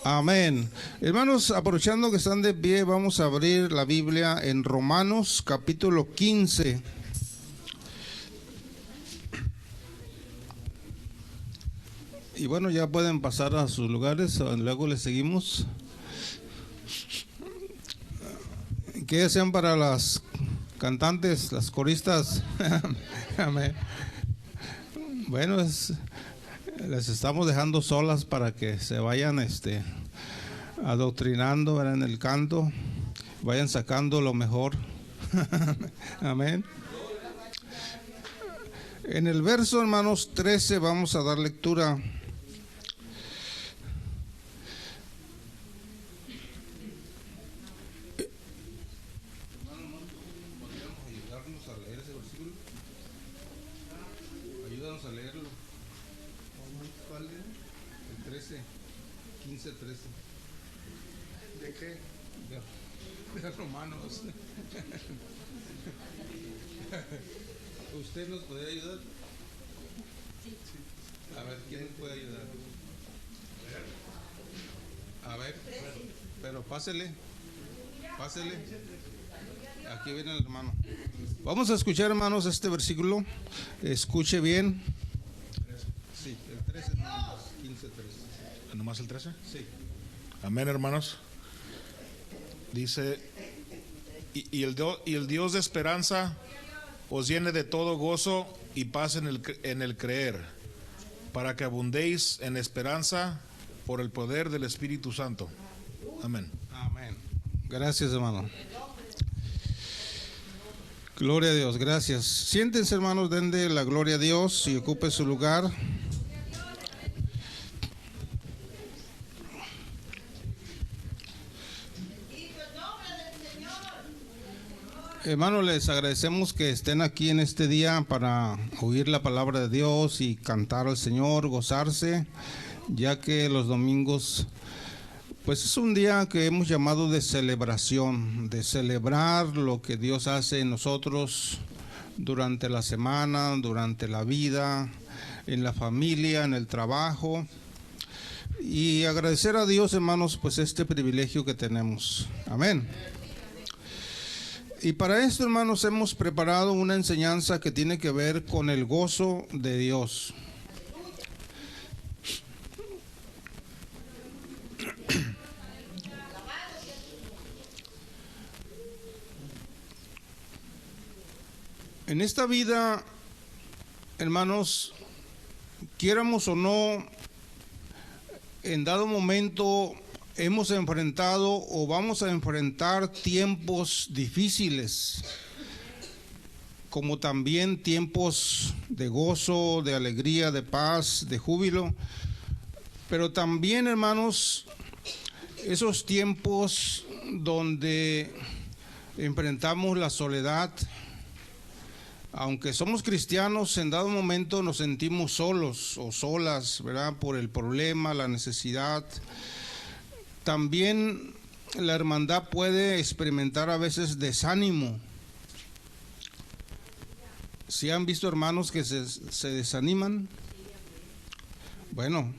Amén. Hermanos, aprovechando que están de pie, vamos a abrir la Biblia en Romanos capítulo 15. Y bueno, ya pueden pasar a sus lugares, luego les seguimos. Que sean para las cantantes, las coristas. Amén. Bueno, les estamos dejando solas para que se vayan adoctrinando, ¿verdad?, en el canto, vayan sacando lo mejor. Amén. En el verso, hermanos, 13 vamos a dar lectura. Ayúdanos a leerlo. El 13, 15, 13. ¿De qué? De Romanos. ¿Usted nos puede ayudar? Sí. A ver, ¿quién nos puede ayudar? A ver, pero pásele. Aquí viene el hermano. Vamos a escuchar, hermanos, este versículo. Escuche bien. Sí, el 13, 15, 13. ¿Nomás el 13? Sí. Amén, hermanos. Dice, y el Dios de esperanza os llene de todo gozo y paz en el creer, para que abundéis en esperanza por el poder del Espíritu Santo. Amén. Amén. Gracias, hermano. Gloria a Dios, gracias. Siéntense, hermanos, denle la gloria a Dios y ocupe su lugar. Hermanos, les agradecemos que estén aquí en este día para oír la palabra de Dios y cantar al Señor, gozarse, ya que los domingos pues es un día que hemos llamado de celebración, de celebrar lo que Dios hace en nosotros durante la semana, durante la vida, en la familia, en el trabajo, y agradecer a Dios, hermanos, pues este privilegio que tenemos. Amén. Y para esto, hermanos, hemos preparado una enseñanza que tiene que ver con el gozo de Dios. En esta vida, hermanos, quiéramos o no, en dado momento hemos enfrentado o vamos a enfrentar tiempos difíciles, como también tiempos de gozo, de alegría, de paz, de júbilo, pero también, hermanos, esos tiempos donde enfrentamos la soledad. Aunque somos cristianos, en dado momento nos sentimos solos o solas, ¿verdad?, por el problema, la necesidad. También la hermandad puede experimentar a veces desánimo. ¿Sí han visto hermanos que se desaniman? Bueno,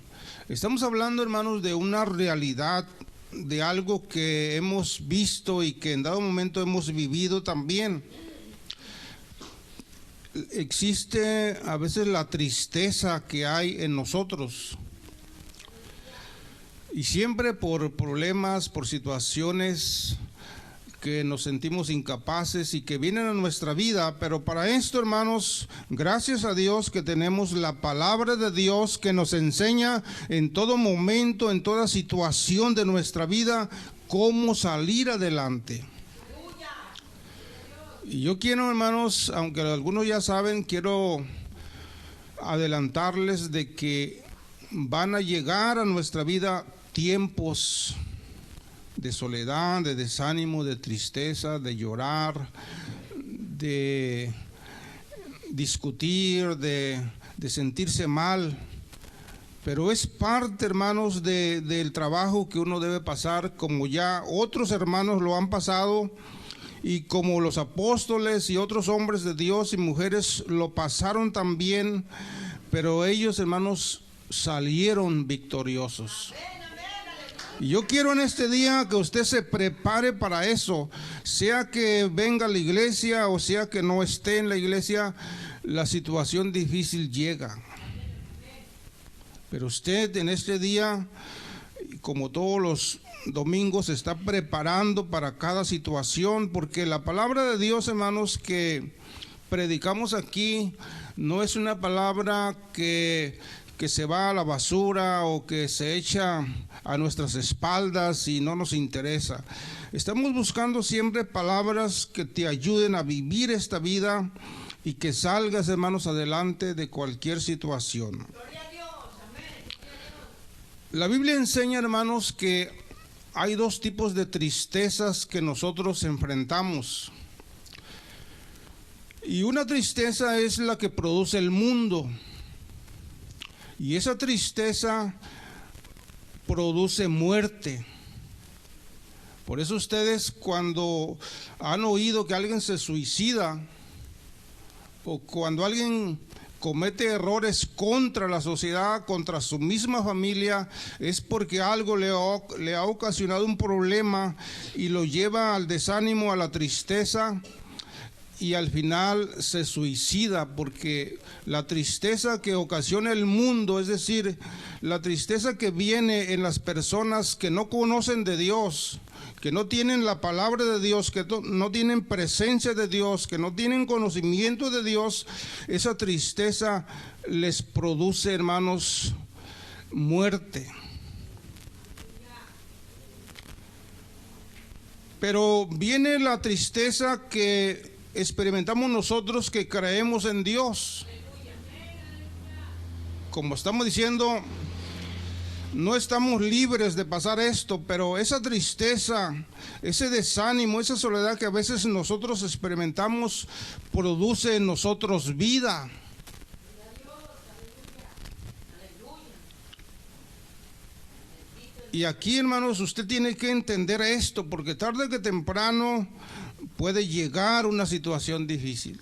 estamos hablando, hermanos, de una realidad, de algo que hemos visto y que en dado momento hemos vivido también. Existe a veces la tristeza que hay en nosotros, y siempre por problemas, por situaciones que nos sentimos incapaces y que vienen a nuestra vida. Pero para esto, hermanos, gracias a Dios que tenemos la palabra de Dios que nos enseña en todo momento, en toda situación de nuestra vida, cómo salir adelante. Y yo quiero, hermanos, aunque algunos ya saben, quiero adelantarles de que van a llegar a nuestra vida tiempos de soledad, de desánimo, de tristeza, de llorar, de discutir, de sentirse mal. Pero es parte, hermanos, del trabajo que uno debe pasar, como ya otros hermanos lo han pasado. Y como los apóstoles y otros hombres de Dios y mujeres lo pasaron también, pero ellos, hermanos, salieron victoriosos. Y yo quiero en este día que usted se prepare para eso, sea que venga a la iglesia o sea que no esté en la iglesia, la situación difícil llega. Pero usted en este día, como todos los domingos, se está preparando para cada situación, porque la palabra de Dios, hermanos, que predicamos aquí, no es una palabra que se va a la basura o que se echa a nuestras espaldas y no nos interesa. Estamos buscando siempre palabras que te ayuden a vivir esta vida y que salgas, hermanos, adelante de cualquier situación. La Biblia enseña, hermanos, que hay dos tipos de tristezas que nosotros enfrentamos. Y una tristeza es la que produce el mundo. Y esa tristeza produce muerte. Por eso ustedes, cuando han oído que alguien se suicida o cuando alguien comete errores contra la sociedad, contra su misma familia, es porque algo le ha ocasionado un problema y lo lleva al desánimo, a la tristeza, y al final se suicida, porque la tristeza que ocasiona el mundo, es decir, la tristeza que viene en las personas que no conocen de Dios, que no tienen la palabra de Dios, que no tienen presencia de Dios, que no tienen conocimiento de Dios, esa tristeza les produce, hermanos, muerte. Pero viene la tristeza que experimentamos nosotros que creemos en Dios. Como estamos diciendo, no estamos libres de pasar esto, pero esa tristeza, ese desánimo, esa soledad que a veces nosotros experimentamos, produce en nosotros vida. Y aquí, hermanos, usted tiene que entender esto, porque tarde que temprano puede llegar una situación difícil.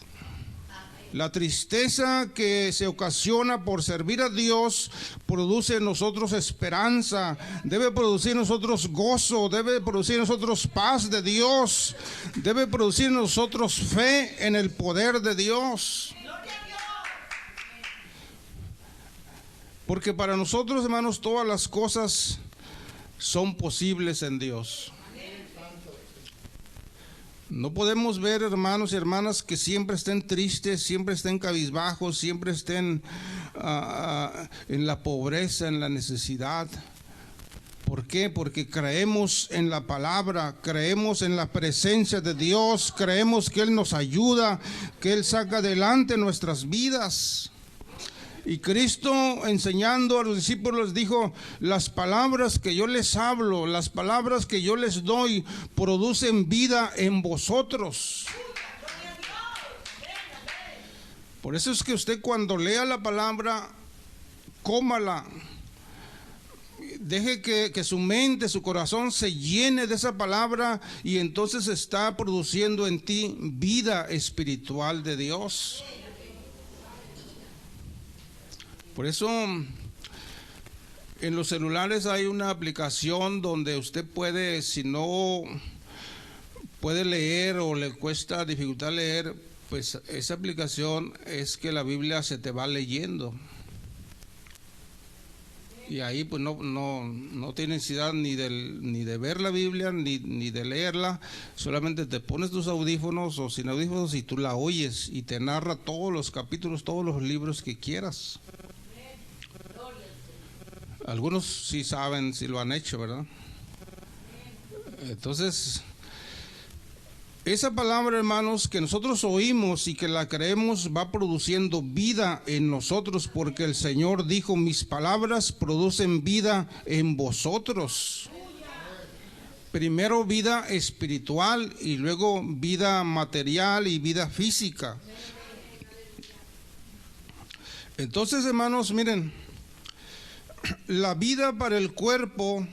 La tristeza que se ocasiona por servir a Dios produce en nosotros esperanza, debe producir en nosotros gozo, debe producir en nosotros paz de Dios, debe producir en nosotros fe en el poder de Dios. Porque para nosotros, hermanos, todas las cosas son posibles en Dios. No podemos ver, hermanos y hermanas, que siempre estén tristes, siempre estén cabizbajos, siempre estén en la pobreza, en la necesidad. ¿Por qué? Porque creemos en la palabra, creemos en la presencia de Dios, creemos que Él nos ayuda, que Él saca adelante nuestras vidas. Y Cristo, enseñando a los discípulos, dijo: las palabras que yo les hablo, las palabras que yo les doy, producen vida en vosotros. Por eso es que usted, cuando lea la palabra, cómala. Deje que su mente, su corazón se llene de esa palabra, y entonces está produciendo en ti vida espiritual de Dios. Por eso en los celulares hay una aplicación donde usted puede, si no puede leer o le cuesta dificultad leer, pues esa aplicación es que la Biblia se te va leyendo. Y ahí pues no tiene necesidad ni de ver la Biblia ni de leerla, solamente te pones tus audífonos o sin audífonos y tú la oyes y te narra todos los capítulos, todos los libros que quieras. Algunos sí saben, si lo han hecho, ¿verdad? Entonces, esa palabra, hermanos, que nosotros oímos y que la creemos, va produciendo vida en nosotros, porque el Señor dijo: mis palabras producen vida en vosotros. Primero vida espiritual y luego vida material y vida física. Entonces, hermanos, miren, la vida para el cuerpo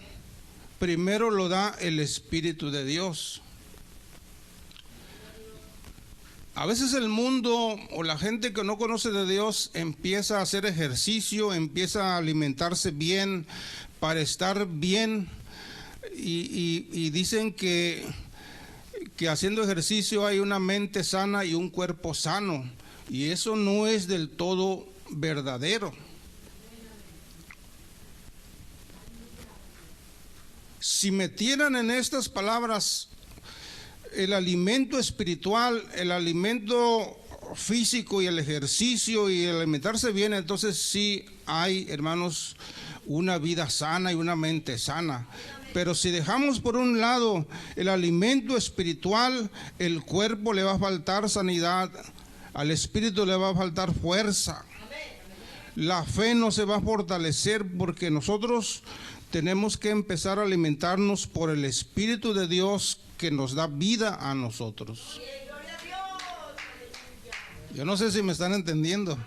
primero lo da el Espíritu de Dios. A veces el mundo o la gente que no conoce de Dios empieza a hacer ejercicio, empieza a alimentarse bien para estar bien, y dicen que haciendo ejercicio hay una mente sana y un cuerpo sano, y eso no es del todo verdadero. Si metieran en estas palabras el alimento espiritual, el alimento físico y el ejercicio y el alimentarse bien, entonces sí hay, hermanos, una vida sana y una mente sana. Pero si dejamos por un lado el alimento espiritual, el cuerpo le va a faltar sanidad, al espíritu le va a faltar fuerza. La fe no se va a fortalecer, porque nosotros tenemos que empezar a alimentarnos por el Espíritu de Dios que nos da vida a nosotros. Yo no sé si me están entendiendo.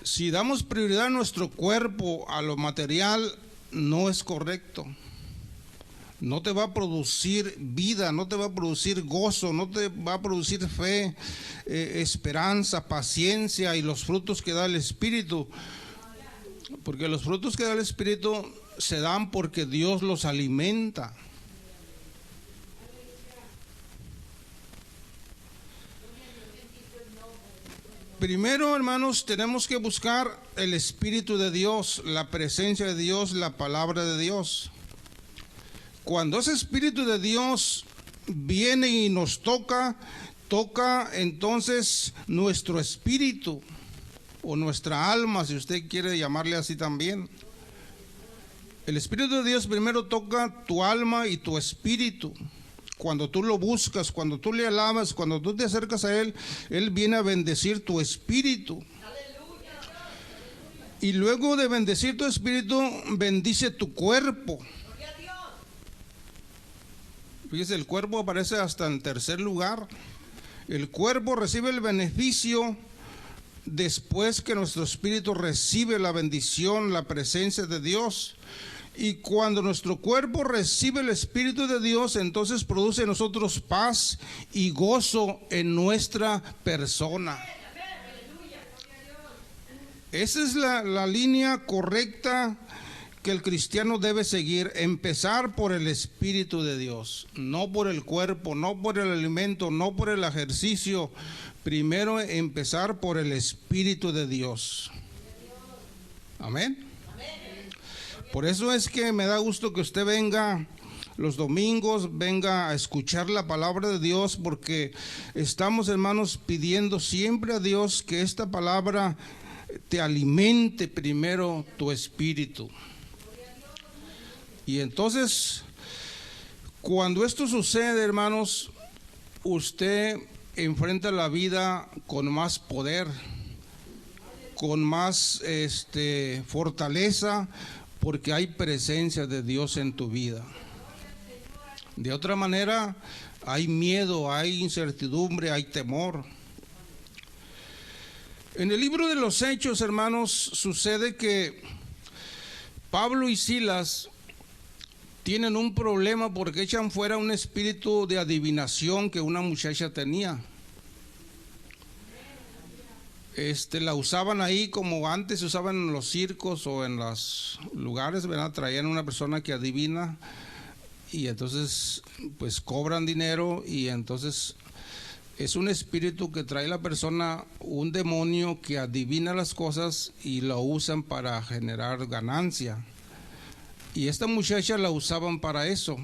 Si damos prioridad a nuestro cuerpo, a lo material, no es correcto. No te va a producir vida, no te va a producir gozo, no te va a producir fe, esperanza, paciencia y los frutos que da el Espíritu. Porque los frutos que da el Espíritu se dan porque Dios los alimenta. Primero, hermanos, tenemos que buscar el Espíritu de Dios, la presencia de Dios, la palabra de Dios. Cuando ese Espíritu de Dios viene y nos toca entonces nuestro espíritu o nuestra alma, si usted quiere llamarle así también. El Espíritu de Dios primero toca tu alma y tu espíritu. Cuando tú lo buscas, cuando tú le alabas, cuando tú te acercas a Él, Él viene a bendecir tu espíritu. Y luego de bendecir tu espíritu, bendice tu cuerpo. Fíjese, el cuerpo aparece hasta en tercer lugar. El cuerpo recibe el beneficio después que nuestro espíritu recibe la bendición, la presencia de Dios. Y cuando nuestro cuerpo recibe el Espíritu de Dios, entonces produce en nosotros paz y gozo en nuestra persona. Esa es la línea correcta que el cristiano debe seguir: empezar por el Espíritu de Dios, no por el cuerpo, no por el alimento, no por el ejercicio. Primero empezar por el Espíritu de Dios. Amén. Por eso es que me da gusto que usted venga los domingos, venga a escuchar la palabra de Dios, porque estamos, hermanos, pidiendo siempre a Dios que esta palabra te alimente primero tu espíritu. Y entonces, cuando esto sucede, hermanos, usted enfrenta la vida con más poder, con más fortaleza, porque hay presencia de Dios en tu vida. De otra manera, hay miedo, hay incertidumbre, hay temor. En el libro de los Hechos, hermanos, sucede que Pablo y Silas tienen un problema porque echan fuera un espíritu de adivinación que una muchacha tenía. La usaban ahí como antes se usaban en los circos o en los lugares, ¿verdad? Traían una persona que adivina y entonces pues cobran dinero, y entonces es un espíritu que trae la persona, un demonio que adivina las cosas y lo usan para generar ganancia. Y esta muchacha la usaban para eso.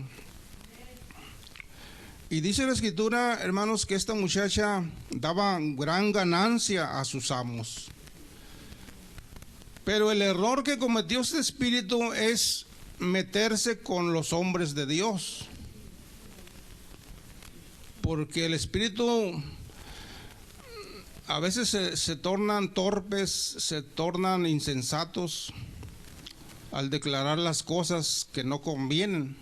Y dice la Escritura, hermanos, que esta muchacha daba gran ganancia a sus amos. Pero el error que cometió este espíritu es meterse con los hombres de Dios. Porque el espíritu a veces se tornan torpes, se tornan insensatos al declarar las cosas que no convienen.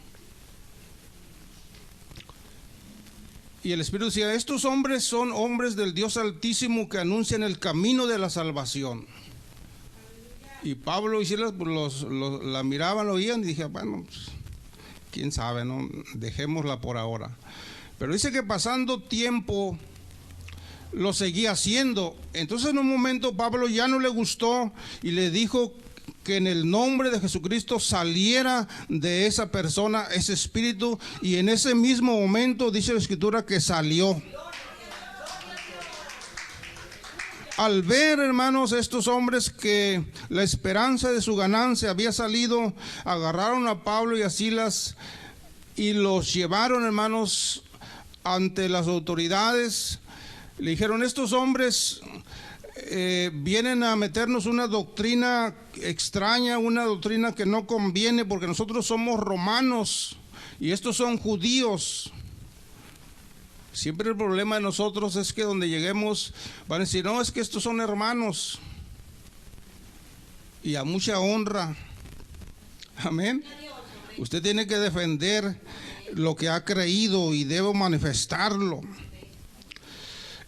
Y el Espíritu decía, estos hombres son hombres del Dios Altísimo que anuncian el camino de la salvación. Y Pablo y Silas la miraban, lo oían y dije, bueno, pues, quién sabe, ¿no? Dejémosla por ahora. Pero dice que pasando tiempo lo seguía haciendo. Entonces en un momento Pablo ya no le gustó y le dijo que en el nombre de Jesucristo saliera de esa persona ese espíritu, y en ese mismo momento dice la Escritura que salió. Al ver, hermanos, estos hombres que la esperanza de su ganancia había salido, agarraron a Pablo y a Silas y los llevaron, hermanos, ante las autoridades. Le dijeron: estos hombres vienen a meternos una doctrina extraña, una doctrina que no conviene, porque nosotros somos romanos y estos son judíos. Siempre el problema de nosotros es que donde lleguemos van a decir: no, es que estos son hermanos, y a mucha honra. Amén. Usted tiene que defender lo que ha creído y debe manifestarlo.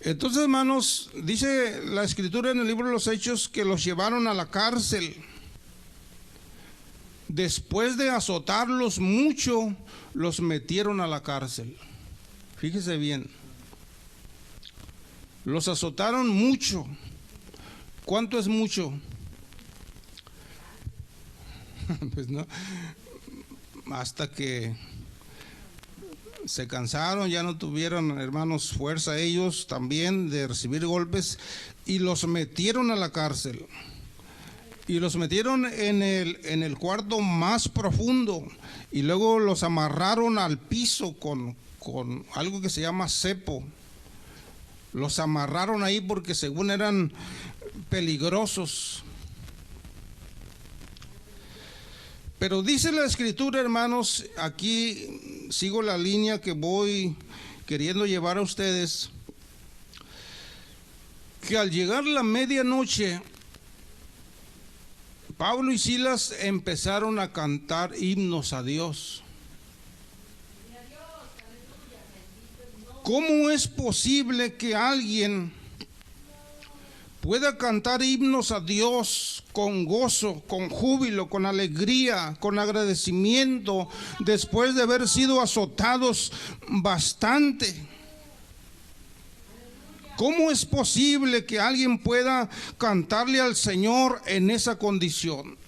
Entonces, hermanos, dice la Escritura en el libro de los Hechos que los llevaron a la cárcel. Después de azotarlos mucho, los metieron a la cárcel. Fíjese bien, los azotaron mucho. ¿Cuánto es mucho? Pues no, hasta que se cansaron, ya no tuvieron, hermanos, fuerza ellos también de recibir golpes, y los metieron a la cárcel. Y los metieron en el cuarto más profundo, y luego los amarraron al piso con algo que se llama cepo. Los amarraron ahí porque según eran peligrosos. Pero dice la Escritura, hermanos, aquí sigo la línea que voy queriendo llevar a ustedes, que al llegar la medianoche, Pablo y Silas empezaron a cantar himnos a Dios. ¿Cómo es posible que alguien pueda cantar himnos a Dios con gozo, con júbilo, con alegría, con agradecimiento, después de haber sido azotados bastante? ¿Cómo es posible que alguien pueda cantarle al Señor en esa condición?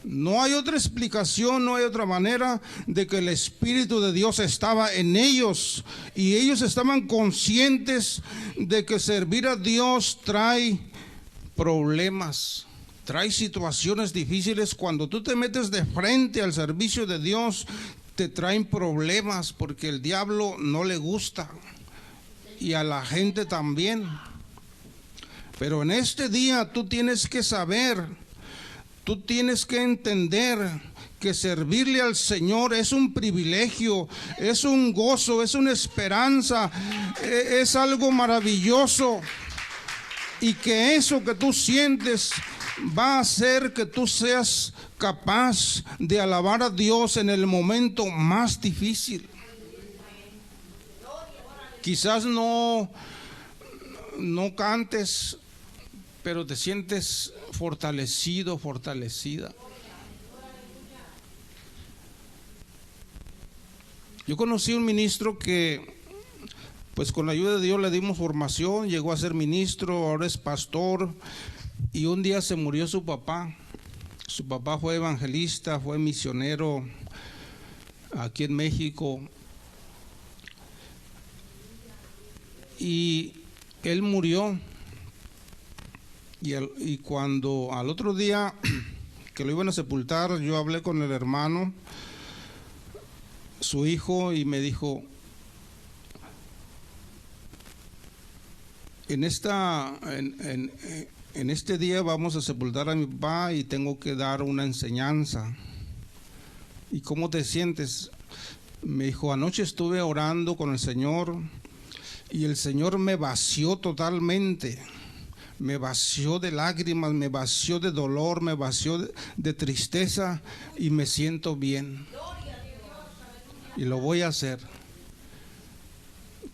No hay otra explicación, no hay otra manera de que el Espíritu de Dios estaba en ellos, y ellos estaban conscientes de que servir a Dios trae problemas, trae situaciones difíciles. Cuando tú te metes de frente al servicio de Dios, te traen problemas, porque el diablo no le gusta y a la gente también. Pero en este día tú tienes que saber, tú tienes que entender que servirle al Señor es un privilegio, es un gozo, es una esperanza, es algo maravilloso, y que eso que tú sientes va a hacer que tú seas capaz de alabar a Dios en el momento más difícil. Quizás no cantes, pero te sientes fortalecido, fortalecida. Yo conocí un ministro que, pues con la ayuda de Dios le dimos formación, llegó a ser ministro, ahora es pastor, y un día se murió su papá. Su papá fue evangelista, fue misionero aquí en México, y él murió. Y cuando al otro día que lo iban a sepultar, yo hablé con el hermano, su hijo, y me dijo: en este día vamos a sepultar a mi papá y tengo que dar una enseñanza. ¿Y cómo te sientes? Me dijo: anoche estuve orando con el Señor y el Señor me vació totalmente. Me vació de lágrimas, me vació de dolor, me vació de tristeza, y me siento bien. Y lo voy a hacer.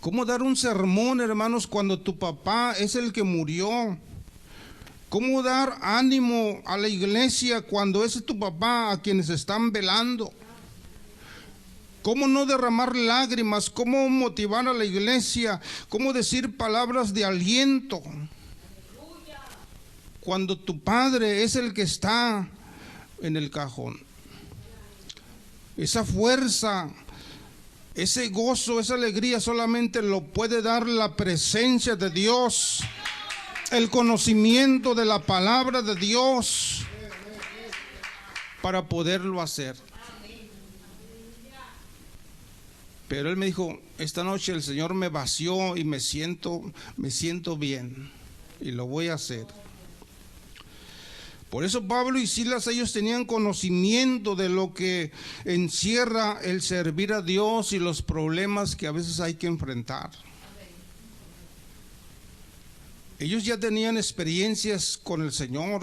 ¿Cómo dar un sermón, hermanos, cuando tu papá es el que murió? ¿Cómo dar ánimo a la iglesia cuando ese es tu papá a quienes están velando? ¿Cómo no derramar lágrimas? ¿Cómo motivar a la iglesia? ¿Cómo decir palabras de aliento? cuando tu Padre es el que está en el cajón. Esa fuerza, ese gozo, esa alegría solamente lo puede dar la presencia de Dios, el conocimiento de la palabra de Dios para poderlo hacer. Pero él me dijo, esta noche el Señor me vació y me siento bien y lo voy a hacer. Por eso Pablo y Silas, ellos tenían conocimiento de lo que encierra el servir a Dios y los problemas que a veces hay que enfrentar. Ellos ya tenían experiencias con el Señor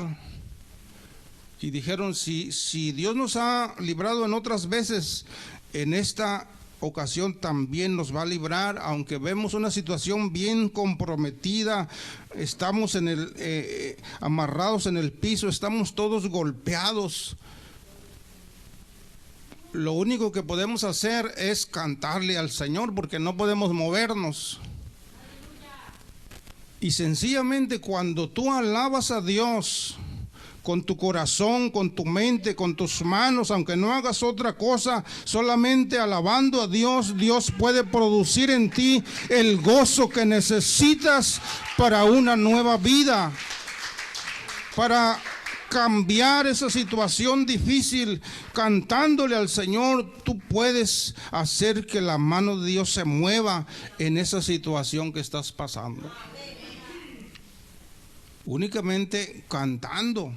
y dijeron, si Dios nos ha librado en otras veces, en esta ocasión también nos va a librar, aunque vemos una situación bien comprometida, estamos amarrados en el piso, estamos todos golpeados. Lo único que podemos hacer es cantarle al Señor, porque no podemos movernos. Y sencillamente cuando tú alabas a Dios con tu corazón, con tu mente, con tus manos, aunque no hagas otra cosa, solamente alabando a Dios, Dios puede producir en ti el gozo que necesitas para una nueva vida, para cambiar esa situación difícil. Cantándole al Señor, tú puedes hacer que la mano de Dios se mueva en esa situación que estás pasando. Únicamente cantando.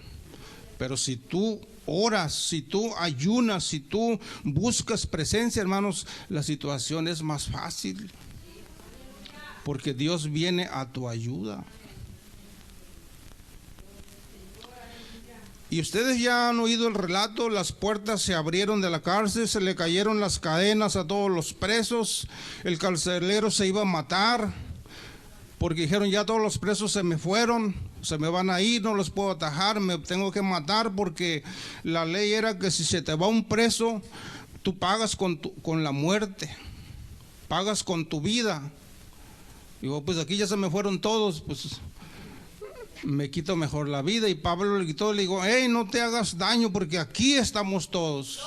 Pero si tú oras, si tú ayunas, si tú buscas presencia, hermanos, la situación es más fácil, porque Dios viene a tu ayuda. Y ustedes ya han oído el relato, las puertas se abrieron de la cárcel, se le cayeron las cadenas a todos los presos, el carcelero se iba a matar, porque dijeron, ya todos los presos se me fueron, se me van a ir, no los puedo atajar, me tengo que matar, porque la ley era que si se te va un preso, tú pagas con la muerte, pagas con tu vida. Digo, pues aquí ya se me fueron todos, pues me quito mejor la vida. Y Pablo le quitó, le digo, hey, no te hagas daño, porque aquí estamos todos.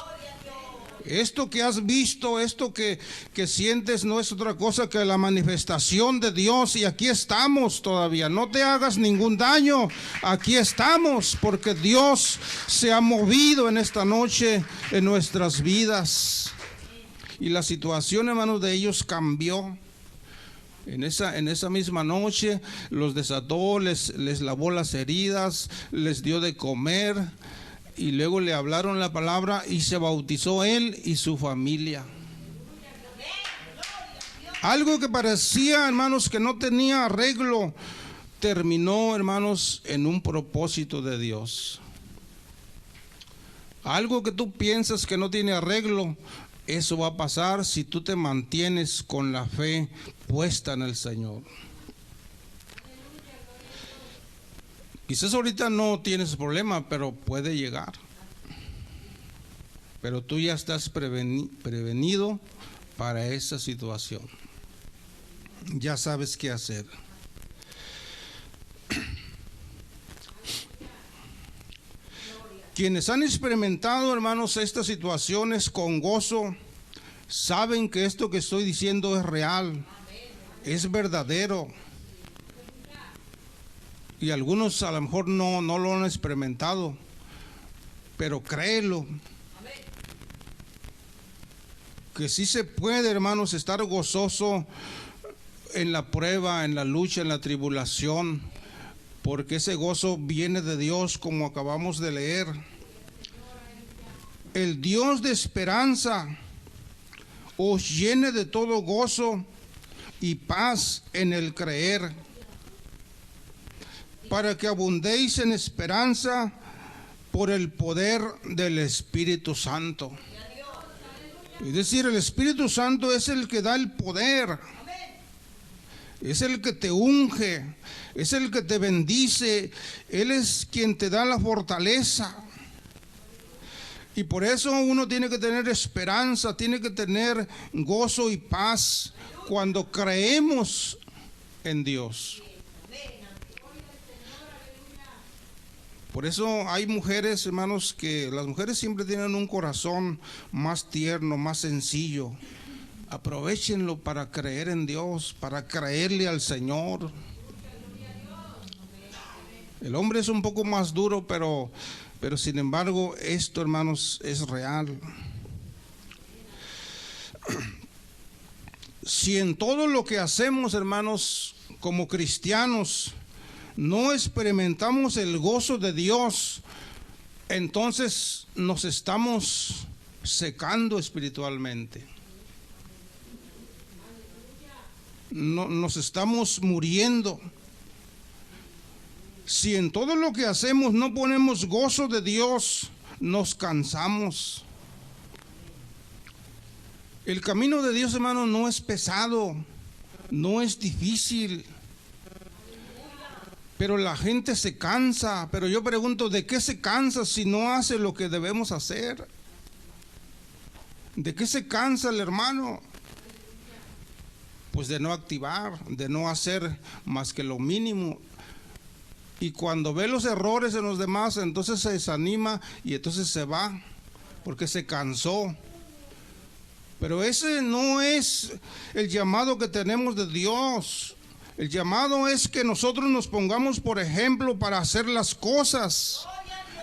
Esto que has visto, esto que sientes no es otra cosa que la manifestación de Dios, y aquí estamos todavía. No te hagas ningún daño, aquí estamos, porque Dios se ha movido en esta noche en nuestras vidas. Y la situación, hermanos, de ellos cambió. En esa misma noche los desató, les lavó las heridas, les dio de comer. Y luego le hablaron la palabra y se bautizó él y su familia. Algo que parecía, hermanos, que no tenía arreglo, terminó, hermanos, en un propósito de Dios. Algo que tú piensas que no tiene arreglo, eso va a pasar si tú te mantienes con la fe puesta en el Señor. Quizás ahorita no tienes problema, pero puede llegar. Pero tú ya estás prevenido para esa situación. Ya sabes qué hacer. Quienes han experimentado, hermanos, estas situaciones con gozo, saben que esto que estoy diciendo es real, es verdadero. Y algunos a lo mejor no lo han experimentado, pero créelo. Que sí se puede, hermanos, estar gozoso en la prueba, en la lucha, en la tribulación, porque ese gozo viene de Dios, como acabamos de leer. El Dios de esperanza os llene de todo gozo y paz en el creer, para que abundéis en esperanza por el poder del Espíritu Santo. Es decir, el Espíritu Santo es el que da el poder, es el que te unge, es el que te bendice, Él es quien te da la fortaleza. Y por eso uno tiene que tener esperanza, tiene que tener gozo y paz cuando creemos en Dios. Por eso hay mujeres, hermanos, que las mujeres siempre tienen un corazón más tierno, más sencillo. Aprovechenlo para creer en Dios, para creerle al Señor. El hombre es un poco más duro, pero sin embargo, esto, hermanos, es real. Si en todo lo que hacemos, hermanos, como cristianos, no experimentamos el gozo de Dios, entonces nos estamos secando espiritualmente. Nos estamos muriendo. Si en todo lo que hacemos no ponemos gozo de Dios, nos cansamos. El camino de Dios, hermano, no es pesado, no es difícil, pero la gente se cansa. Pero yo pregunto, ¿de qué se cansa si no hace lo que debemos hacer? ¿De qué se cansa el hermano? Pues de no activar, de no hacer más que lo mínimo. Y cuando ve los errores en los demás, entonces se desanima y entonces se va, porque se cansó. Pero ese no es el llamado que tenemos de Dios. El llamado es que nosotros nos pongamos por ejemplo para hacer las cosas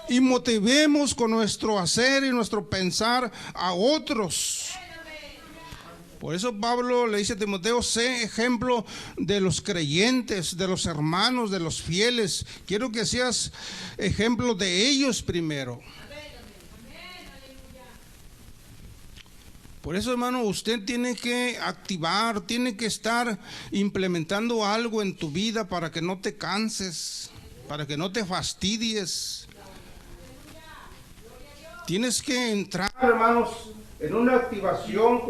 y motivemos con nuestro hacer y nuestro pensar a otros. Por eso Pablo le dice a Timoteo: sé ejemplo de los creyentes, de los hermanos, de los fieles. Quiero que seas ejemplo de ellos primero. Por eso, hermano, usted tiene que activar, tiene que estar implementando algo en tu vida para que no te canses, para que no te fastidies. Tienes que entrar, hermanos, en una activación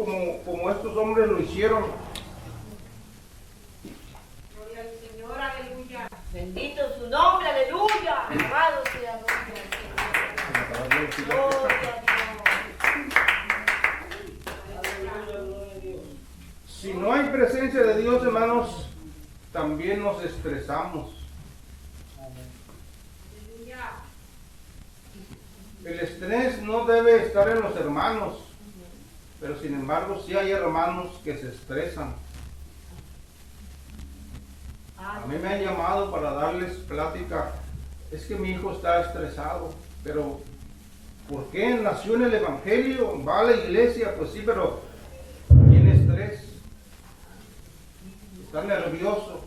como estos hombres lo hicieron. Gloria al Señor, aleluya. Bendito su nombre, aleluya. Alabado sea el nombre del Señor. Gloria a Dios. Si no hay presencia de Dios, hermanos, también nos estresamos. El estrés no debe estar en los hermanos, pero sin embargo sí hay hermanos que se estresan. A mí me han llamado para darles plática. Es que mi hijo está estresado, pero ¿por qué? Nació en el Evangelio, va a la iglesia, pues sí, pero tiene estrés. Está nervioso.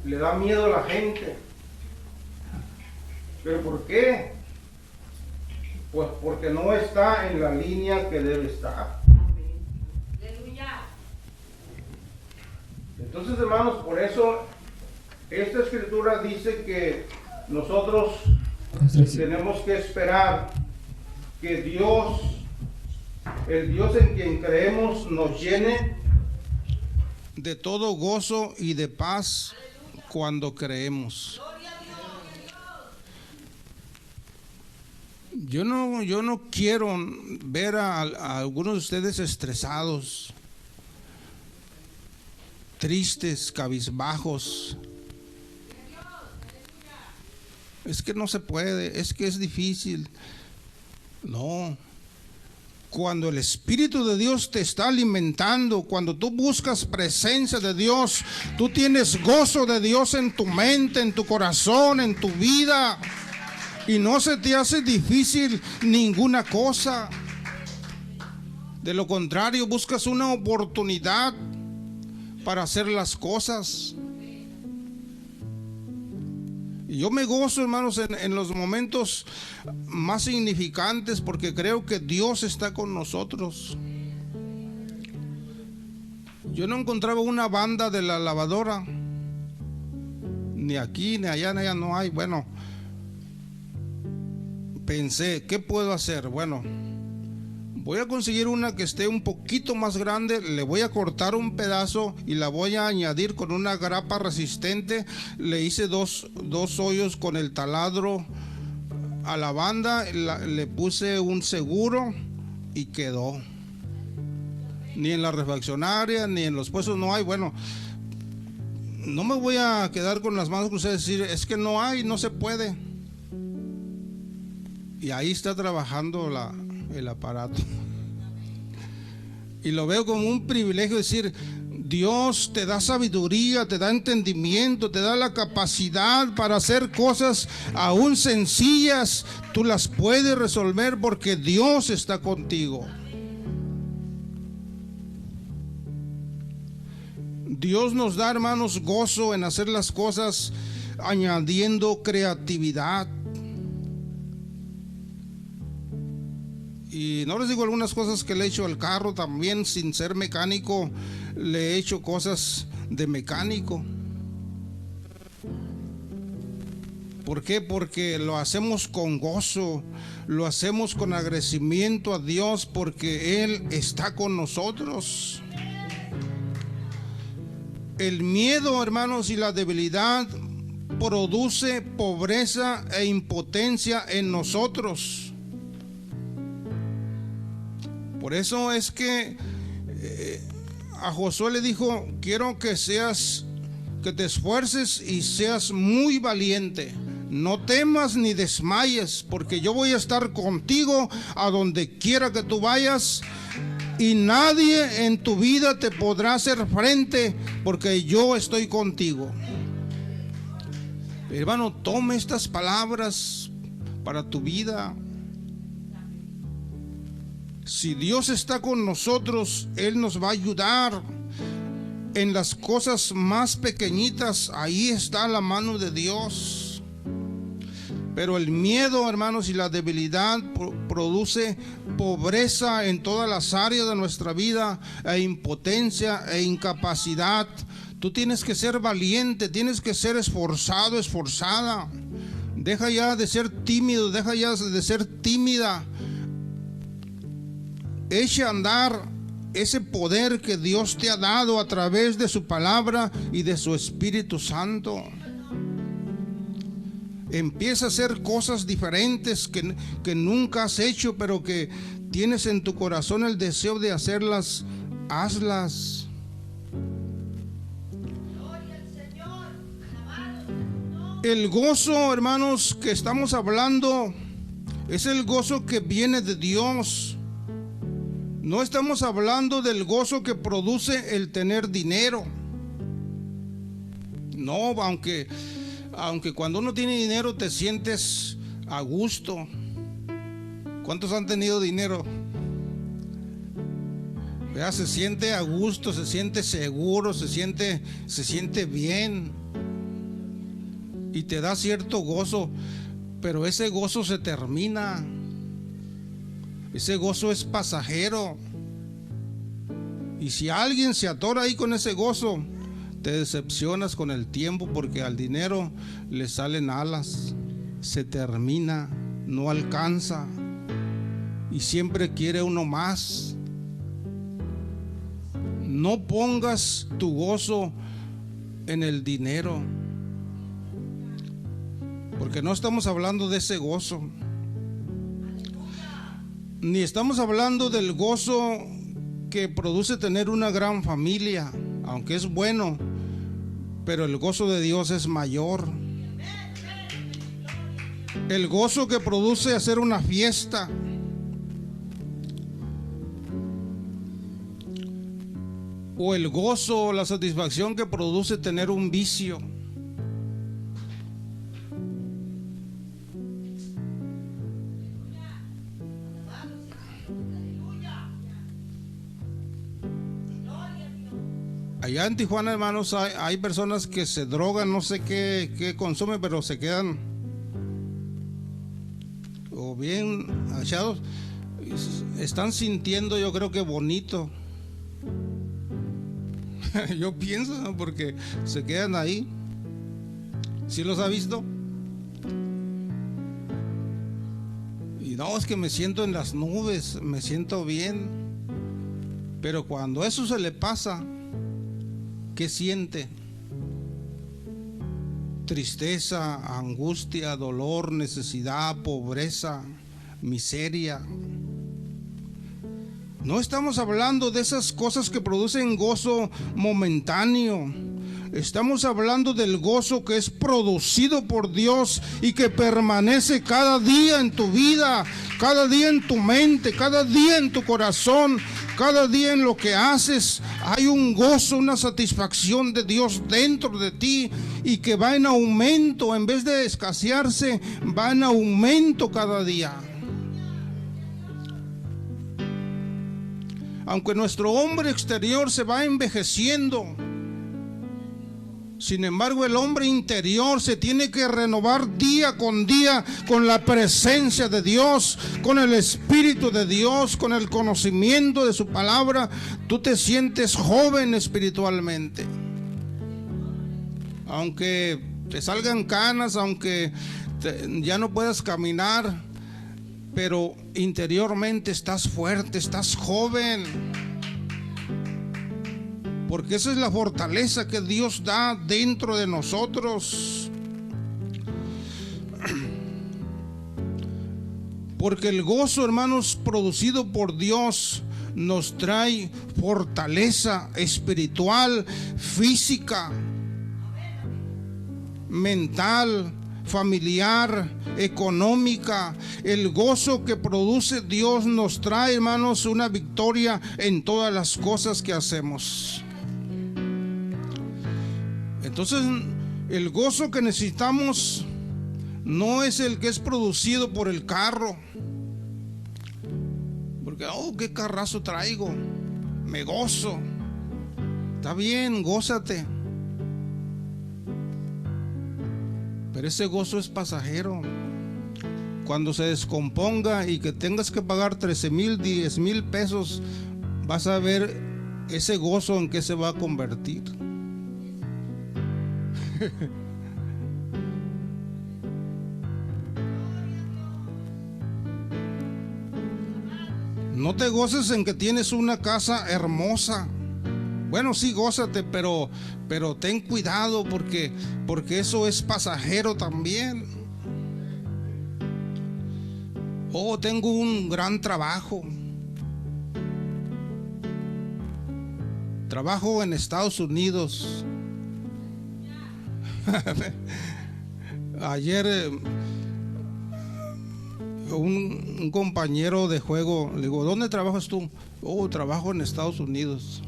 Le da miedo a la gente. ¿Pero por qué? Pues porque no está en la línea que debe estar. Entonces, hermanos, por eso esta escritura dice que nosotros tenemos que esperar que Dios, el Dios en quien creemos, nos llene de todo gozo y de paz cuando creemos. Yo no quiero ver a algunos de ustedes estresados, tristes, cabizbajos. Es que no se puede, es que es difícil. No. Cuando el Espíritu de Dios te está alimentando, cuando tú buscas presencia de Dios, tú tienes gozo de Dios en tu mente, en tu corazón, en tu vida, y no se te hace difícil ninguna cosa. De lo contrario, buscas una oportunidad para hacer las cosas. Y yo me gozo, hermanos, en los momentos más significantes, porque creo que Dios está con nosotros. Yo no encontraba una banda de la lavadora, ni aquí, ni allá, no hay. Bueno, pensé, ¿qué puedo hacer? Bueno, voy a conseguir una que esté un poquito más grande, le voy a cortar un pedazo y la voy a añadir con una grapa resistente. Le hice dos hoyos con el taladro a la banda, le puse un seguro y quedó. Ni en la refaccionaria ni en los puestos no hay. Bueno, no me voy a quedar con las manos cruzadas y decir, es que no hay, no se puede. Y ahí está trabajando el aparato. Y lo veo como un privilegio decir, Dios te da sabiduría, te da entendimiento, te da la capacidad para hacer cosas aún sencillas. Tú las puedes resolver porque Dios está contigo. Dios nos da, hermanos, gozo en hacer las cosas añadiendo creatividad. Y no les digo algunas cosas que le he hecho al carro, también sin ser mecánico, le he hecho cosas de mecánico. ¿Por qué? Porque lo hacemos con gozo, lo hacemos con agradecimiento a Dios porque Él está con nosotros. El miedo, hermanos, y la debilidad produce pobreza e impotencia en nosotros. Por eso es que a Josué le dijo, quiero que te esfuerces y seas muy valiente. No temas ni desmayes, porque yo voy a estar contigo a donde quiera que tú vayas, y nadie en tu vida te podrá hacer frente, porque yo estoy contigo. Hermano, tome estas palabras para tu vida. Si Dios está con nosotros, Él nos va a ayudar en las cosas más pequeñitas. Ahí está la mano de Dios. Pero el miedo, hermanos, y la debilidad produce pobreza en todas las áreas de nuestra vida, e impotencia e incapacidad. Tú tienes que ser valiente, tienes que ser esforzado, esforzada. Deja ya de ser tímido, deja ya de ser tímida. Eche a andar ese poder que Dios te ha dado a través de su palabra y de su Espíritu Santo. Empieza a hacer cosas diferentes que nunca has hecho, pero que tienes en tu corazón el deseo de hacerlas. Hazlas. El gozo, hermanos, que estamos hablando es el gozo que viene de Dios. No estamos hablando del gozo que produce el tener dinero. No, aunque cuando uno tiene dinero te sientes a gusto. ¿Cuántos han tenido dinero? Vea, se siente a gusto, se siente seguro, se siente bien. Y te da cierto gozo, pero ese gozo se termina. Ese gozo es pasajero. Y si alguien se atora ahí con ese gozo, te decepcionas con el tiempo, porque al dinero le salen alas. Se termina, no alcanza, y siempre quiere uno más. No pongas tu gozo en el dinero, porque no estamos hablando de ese gozo. Ni estamos hablando del gozo que produce tener una gran familia, aunque es bueno, pero el gozo de Dios es mayor. El gozo que produce hacer una fiesta, o el gozo, la satisfacción que produce tener un vicio. Allá en Tijuana, hermanos, hay personas que se drogan, no sé qué consumen, pero se quedan o bien achados. Están sintiendo, yo creo que bonito. Yo pienso, ¿no? Porque se quedan ahí. ¿Sí los ha visto? Y no, es que me siento en las nubes, me siento bien. Pero cuando eso se le pasa, ¿qué siente? Tristeza, angustia, dolor, necesidad, pobreza, miseria. No estamos hablando de esas cosas que producen gozo momentáneo. Estamos hablando del gozo que es producido por Dios y que permanece cada día en tu vida, cada día en tu mente, cada día en tu corazón, cada día en lo que haces. Hay un gozo, una satisfacción de Dios dentro de ti y que va en aumento, en vez de escasearse, va en aumento cada día. Aunque nuestro hombre exterior se va envejeciendo, sin embargo el hombre interior se tiene que renovar día con la presencia de Dios, con el Espíritu de Dios, con el conocimiento de su palabra. Tú te sientes joven espiritualmente. Aunque te salgan canas, aunque ya no puedas caminar, pero interiormente estás fuerte, estás joven. Porque esa es la fortaleza que Dios da dentro de nosotros. Porque el gozo, hermanos, producido por Dios, nos trae fortaleza espiritual, física, mental, familiar, económica. El gozo que produce Dios nos trae, hermanos, una victoria en todas las cosas que hacemos. Entonces, el gozo que necesitamos no es el que es producido por el carro. Porque, qué carrazo traigo, me gozo. Está bien, gózate. Pero ese gozo es pasajero. Cuando se descomponga y que tengas que pagar 13,000, 10,000 pesos, vas a ver ese gozo en qué se va a convertir. No te goces en que tienes una casa hermosa. Bueno, sí, gózate, pero ten cuidado porque eso es pasajero también. Tengo un gran trabajo. Trabajo en Estados Unidos. Ayer un compañero de juego le digo, ¿dónde trabajas tú? Trabajo en Estados Unidos.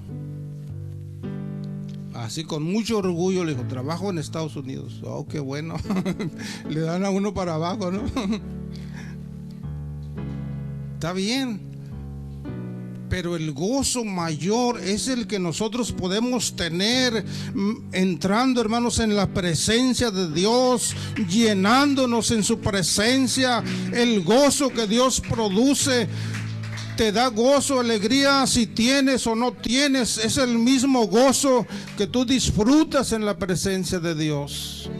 Así con mucho orgullo le dijo, trabajo en Estados Unidos. Qué bueno. Le dan a uno para abajo, ¿no? Está bien. Pero el gozo mayor es el que nosotros podemos tener entrando, hermanos, en la presencia de Dios, llenándonos en su presencia. El gozo que Dios produce te da gozo, alegría, si tienes o no tienes. Es el mismo gozo que tú disfrutas en la presencia de Dios.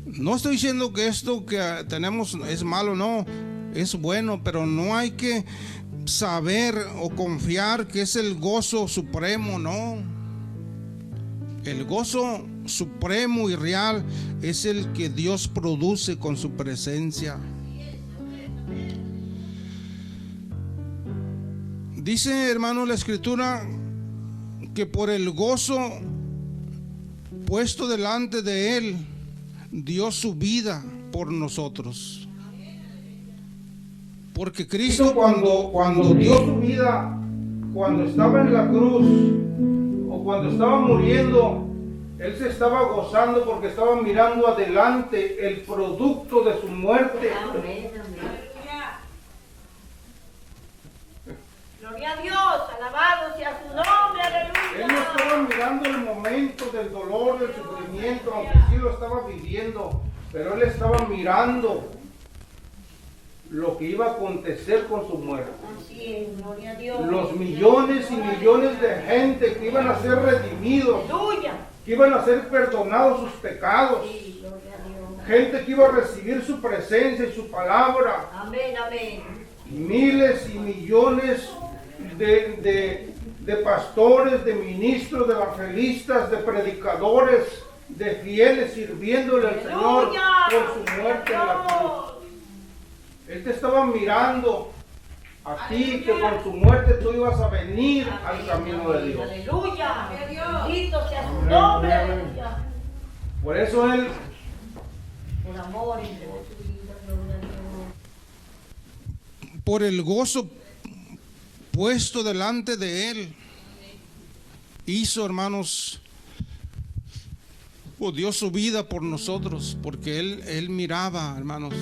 No estoy diciendo que esto que tenemos es malo, no. Es bueno, pero no hay que saber o confiar que es el gozo supremo, no. El gozo supremo y real es el que Dios produce con su presencia. Dice, hermano, la Escritura que por el gozo puesto delante de Él dio su vida por nosotros. Porque Cristo cuando dio su vida, cuando estaba en la cruz o cuando estaba muriendo, Él se estaba gozando porque estaba mirando adelante el producto de su muerte. Amén, amén. Gloria a Dios, alabado sea su nombre, aleluya. Él no estaba mirando el momento del dolor, del sufrimiento, aunque sí lo estaba viviendo, pero Él estaba mirando lo que iba a acontecer con su muerte. Así es, gloria a Dios. Los millones y millones de gente que iban a ser redimidos, Aleluya. que iban a ser perdonados sus pecados, Sí, gloria a Dios. gente que iba a recibir su presencia y su palabra. Amén, amén. Miles y millones de pastores, de ministros, de evangelistas, de predicadores, de fieles sirviéndole al Señor por su muerte en la cruz. Él te estaba mirando a ti que por tu muerte tú ibas a venir al camino de Dios. Aleluya. Bendito sea su nombre. Aleluya. Por eso Él, Por amor entregó su vida. Gloria a Dios. por el gozo puesto delante de Él, hizo, hermanos, dio su vida por nosotros, porque Él miraba, hermanos.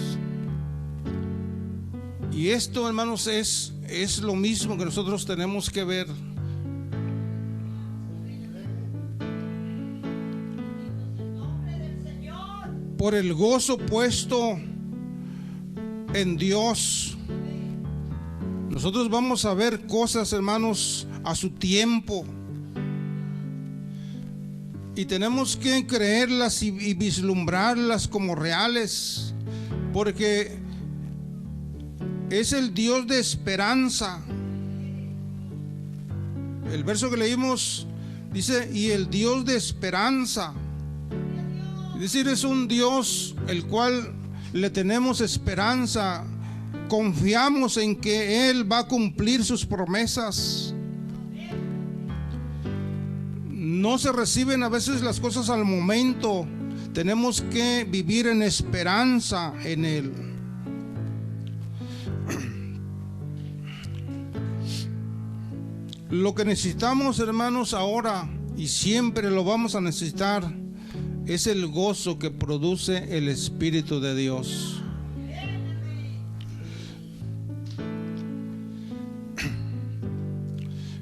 Y esto, hermanos, es lo mismo que nosotros tenemos que ver. Por el gozo puesto en Dios, nosotros vamos a ver cosas, hermanos, a su tiempo. Y tenemos que creerlas y vislumbrarlas como reales, porque es el Dios de esperanza. El verso que leímos dice, y el Dios de esperanza. Es decir, es un Dios el cual le tenemos esperanza. Confiamos en que Él va a cumplir sus promesas. No se reciben a veces las cosas al momento. Tenemos que vivir en esperanza en Él. Lo que necesitamos, hermanos, ahora y siempre lo vamos a necesitar, es el gozo que produce el Espíritu de Dios.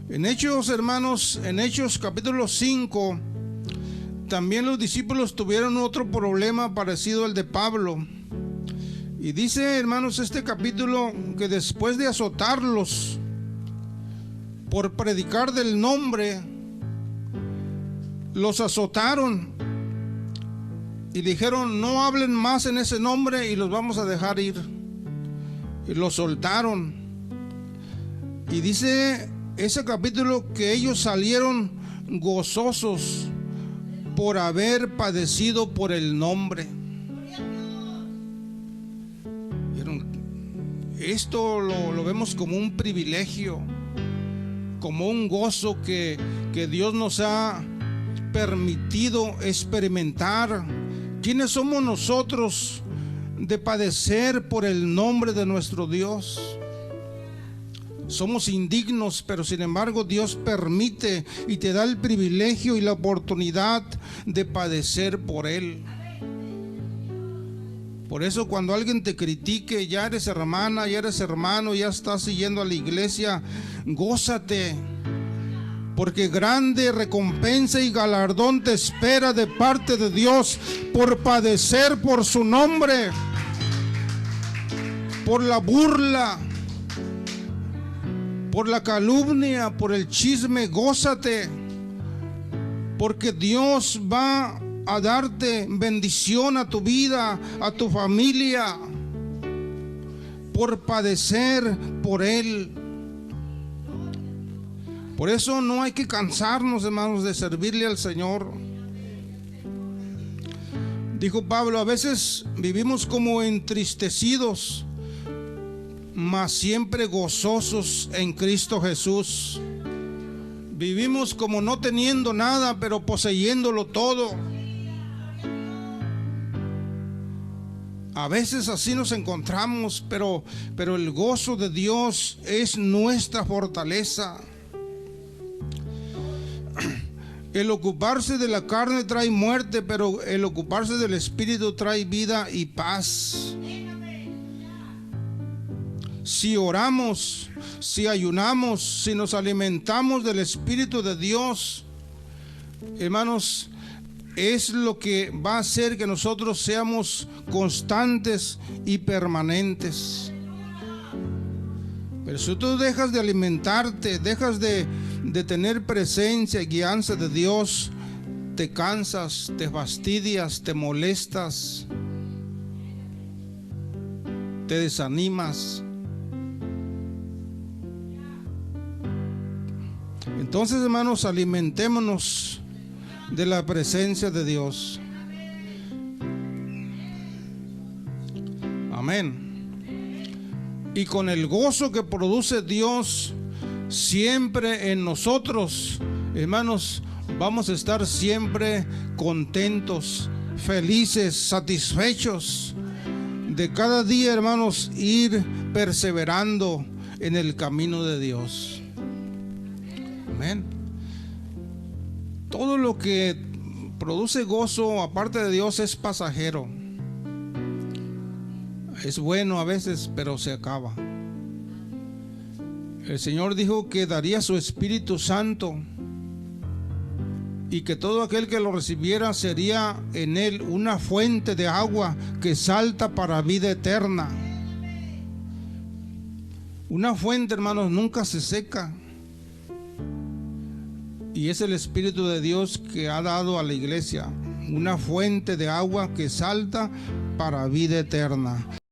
En Hechos, hermanos, en Hechos capítulo 5, también los discípulos tuvieron otro problema parecido al de Pablo. Y dice, hermanos, este capítulo, que después de azotarlos por predicar del nombre, los azotaron y dijeron, no hablen más en ese nombre y los vamos a dejar ir. Y los soltaron. Y dice ese capítulo que ellos salieron gozosos por haber padecido por el nombre. Esto lo vemos como un privilegio, como un gozo que Dios nos ha permitido experimentar. ¿Quiénes somos nosotros de padecer por el nombre de nuestro Dios? Somos indignos, pero sin embargo Dios permite y te da el privilegio y la oportunidad de padecer por Él. Por eso cuando alguien te critique, ya eres hermana, ya eres hermano, ya estás siguiendo a la iglesia, gózate, porque grande recompensa y galardón te espera de parte de Dios por padecer por su nombre, por la burla, por la calumnia, por el chisme. Gózate, porque Dios va a darte bendición a tu vida, a tu familia, por padecer por Él. Por eso no hay que cansarnos, hermanos, de servirle al Señor. Dijo Pablo, a veces vivimos como entristecidos, mas siempre gozosos en Cristo Jesús. Vivimos como no teniendo nada, pero poseyéndolo todo. A veces así nos encontramos, pero el gozo de Dios es nuestra fortaleza. El ocuparse de la carne trae muerte, pero el ocuparse del Espíritu trae vida y paz. Si oramos, si ayunamos, si nos alimentamos del Espíritu de Dios, hermanos, es lo que va a hacer que nosotros seamos constantes y permanentes. Pero si tú dejas de alimentarte, dejas de tener presencia y guianza de Dios, te cansas, te fastidias, te molestas, te desanimas. Entonces, hermanos, alimentémonos de la presencia de Dios. Amén. Y con el gozo que produce Dios siempre en nosotros, hermanos, vamos a estar siempre contentos, felices, satisfechos de cada día, hermanos, ir perseverando en el camino de Dios. Amén. Todo lo que produce gozo aparte de Dios es pasajero. Es bueno a veces, pero se acaba. El Señor dijo que daría su Espíritu Santo y que todo aquel que lo recibiera sería en él una fuente de agua que salta para vida eterna. Una fuente, hermanos, nunca se seca. Y es el Espíritu de Dios que ha dado a la iglesia una fuente de agua que salta para vida eterna.